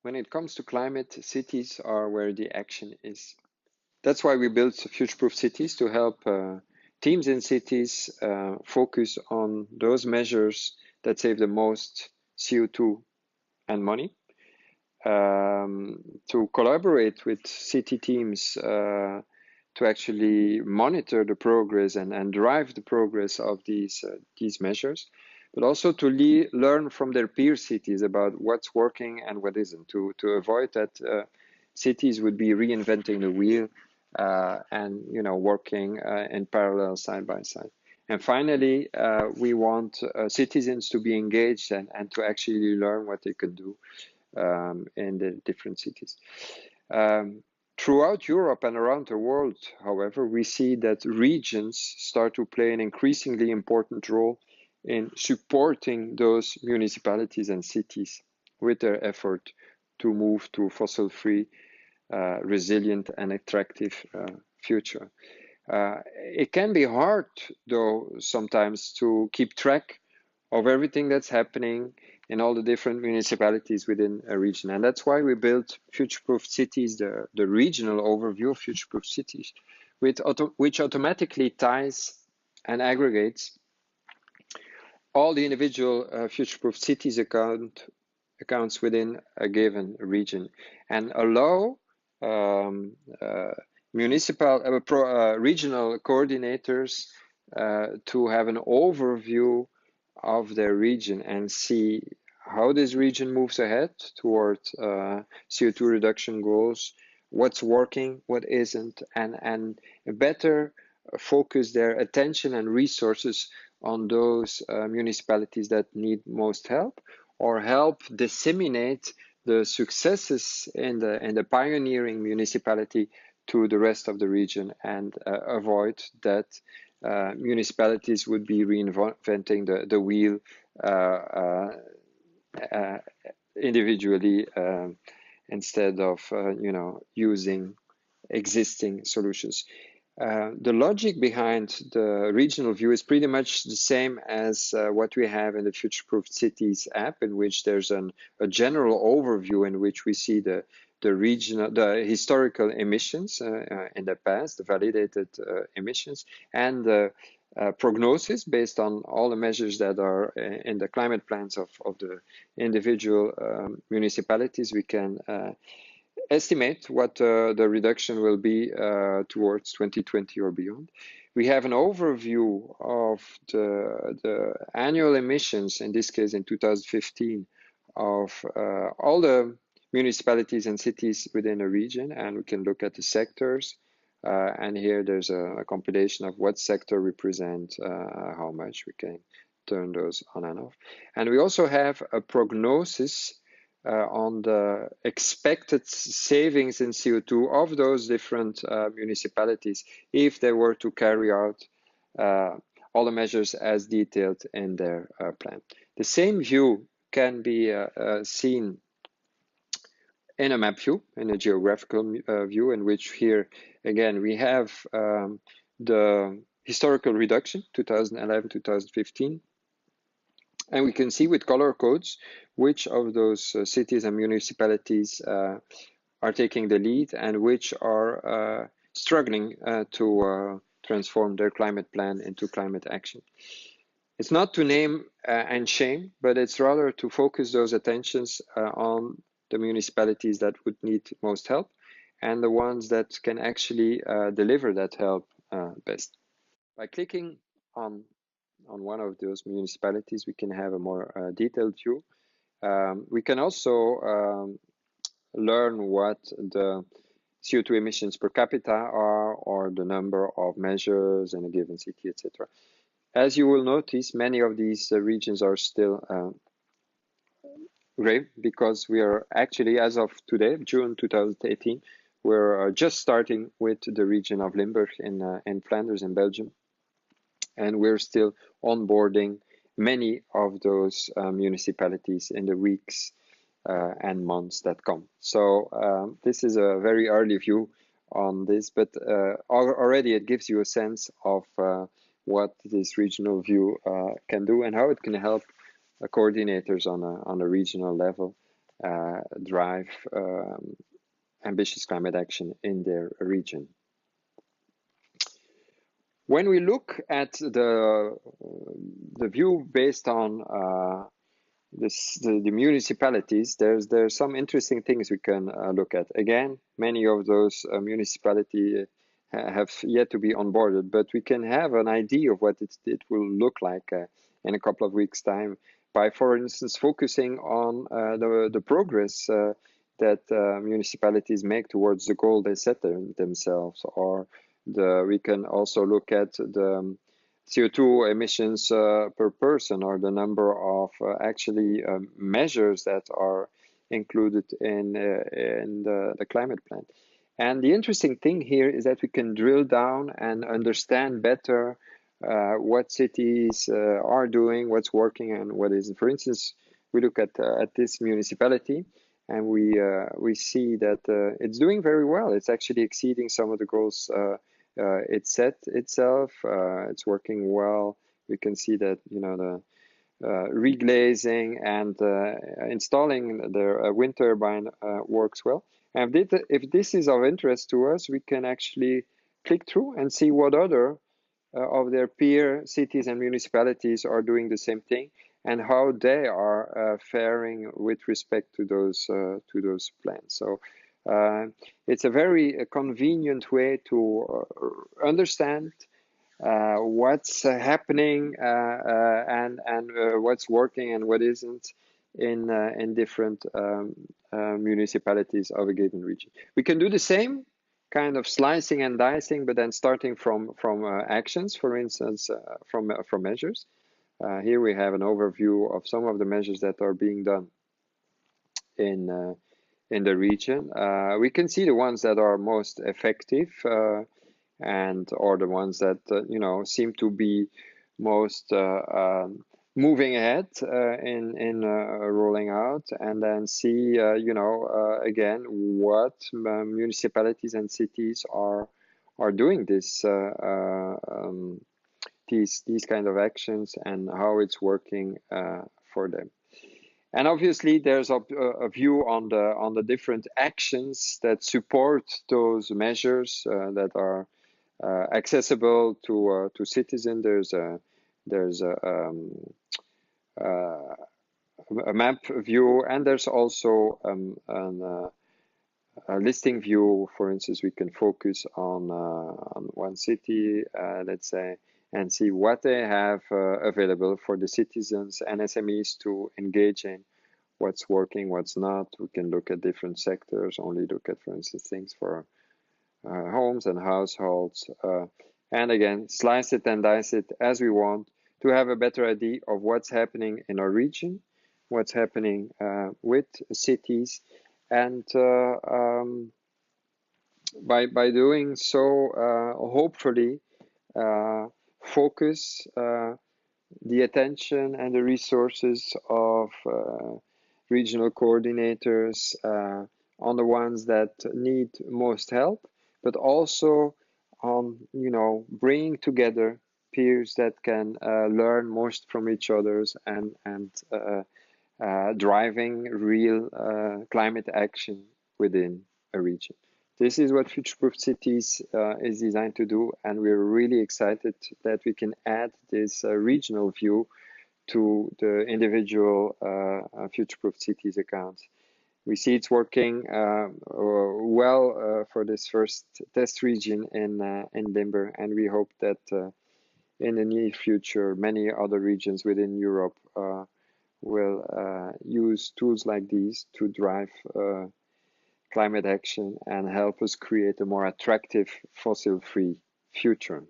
when it comes to climate, cities are where the action is. That's why we built future-proof cities to help teams in cities focus on those measures that save the most CO2 and money, to collaborate with city teams to actually monitor the progress and drive the progress of these measures, but also to learn from their peer cities about what's working and what isn't, to avoid that cities would be reinventing the wheel and working in parallel side by side. And finally, we want citizens to be engaged and to actually learn what they can do in the different cities. Throughout Europe and around the world, however, we see that regions start to play an increasingly important role in supporting those municipalities and cities with their effort to move to fossil-free, resilient and attractive future. It can be hard, though, sometimes to keep track of everything that's happening in all the different municipalities within a region. And that's why we built Future-Proof Cities, the regional overview of Future-Proof Cities, which automatically ties and aggregates all the individual Future-Proof Cities accounts within a given region and allow regional coordinators to have an overview of their region and see how this region moves ahead towards CO2 reduction goals, what's working, what isn't, and better focus their attention and resources on those municipalities that need most help, or help disseminate the successes in the pioneering municipality to the rest of the region and avoid that municipalities would be reinventing the wheel individually instead of using existing solutions. The logic behind the regional view is pretty much the same as what we have in the Future-Proof Cities app, in which there's a general overview in which we see the historical emissions in the past, the validated emissions, and the prognosis based on all the measures that are in the climate plans of the individual municipalities. We can estimate what the reduction will be towards 2020 or beyond. We have an overview of the annual emissions, in this case in 2015, of all the municipalities and cities within a region, and we can look at the sectors. And here there's a compilation of what sector represent how much. We can turn those on and off. And we also have a prognosis on the expected savings in CO2 of those different municipalities if they were to carry out all the measures as detailed in their plan. The same view can be seen in a map view, in a geographical view, in which here, again, we have the historical reduction, 2011-2015. And we can see with color codes which of those cities and municipalities are taking the lead and which are struggling to transform their climate plan into climate action. It's not to name and shame, but it's rather to focus those attentions on the municipalities that would need most help and the ones that can actually deliver that help best. By clicking on one of those municipalities, we can have a more detailed view. We can also learn what the CO2 emissions per capita are, or the number of measures in a given city, etc. As you will notice, many of these regions are still gray, because we are actually, as of today, June 2018, we're just starting with the region of Limburg in Flanders in Belgium. And we're still onboarding many of those municipalities in the weeks and months that come. So this is a very early view on this, but already it gives you a sense of what this regional view can do and how it can help coordinators on a regional level drive ambitious climate action in their region. When we look at the view based on the municipalities, there's some interesting things we can look at. Again, many of those municipalities have yet to be onboarded, but we can have an idea of what it will look like in a couple of weeks' time by, for instance, focusing on the progress that municipalities make towards the goal they set themselves, or we can also look at the CO2 emissions per person, or the number of actually measures that are included in the climate plan. And the interesting thing here is that we can drill down and understand better what cities are doing, what's working, and what isn't. For instance, we look at this municipality, and we see that it's doing very well. It's actually exceeding some of the goals it set itself. It's working well. We can see that, you know, the reglazing and installing their wind turbine works well. And if this is of interest to us, we can actually click through and see what other of their peer cities and municipalities are doing the same thing, and how they are faring with respect to those plans. So it's a very convenient way to understand what's happening and what's working and what isn't in different municipalities of a given region. We can do the same kind of slicing and dicing, but then starting from actions, for instance, from measures. Here we have an overview of some of the measures that are being done in the region. We can see the ones that are most effective and or the ones that you know, seem to be most moving ahead in rolling out, and then see you know, again, what municipalities and cities are doing these kind of actions and how it's working for them. And obviously, there's a view on the different actions that support those measures that are accessible to citizens. There's a map view, and there's also a listing view. For instance, we can focus on one city, let's say, and see what they have available for the citizens and SMEs to engage in, what's working, what's not. We can look at different sectors, only look at, for instance, things for homes and households, and again, slice it and dice it as we want to have a better idea of what's happening in our region, what's happening with cities, and by doing so, hopefully focus the attention and the resources of regional coordinators on the ones that need most help, but also on, you know, bringing together peers that can learn most from each others and driving real climate action within a region. This is what Future-Proof Cities is designed to do, and we're really excited that we can add this regional view to the individual Future-Proof Cities accounts. We see it's working well for this first test region in Limburg, and we hope that in the near future, many other regions within Europe will use tools like these to drive climate action and help us create a more attractive fossil-free future.